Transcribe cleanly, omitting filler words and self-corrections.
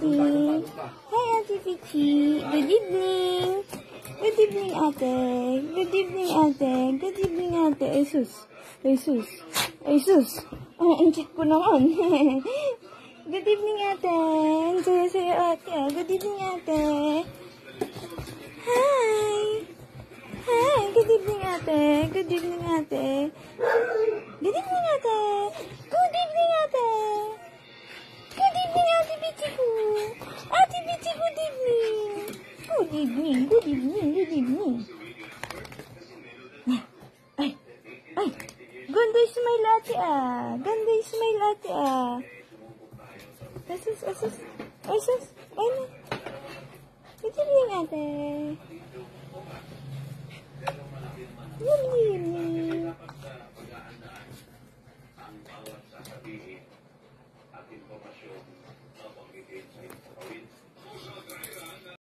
Pichi. Hi, Ate Pichi. Good evening. Good evening, ate. Good evening, ate. Good evening, ate. Ay, sus. Ay, sus. Ay, sus. Ay, ang cheat ko naman. Good evening, ate. Ang saya-saya, ate. Good evening, ate. Hi. Hi. Good evening, ate. Good evening, ate. Good evening, ate. Good evening, ate. Good evening, Ate Pichi ko. Ate Pichi, good evening. Good evening, good evening, good evening. Ay, ay. Ganda yung smile, ate, ah. Ganda yung smile, ate, ah. Asus, asus. Asus. Ayun. Good evening, ate. Good evening.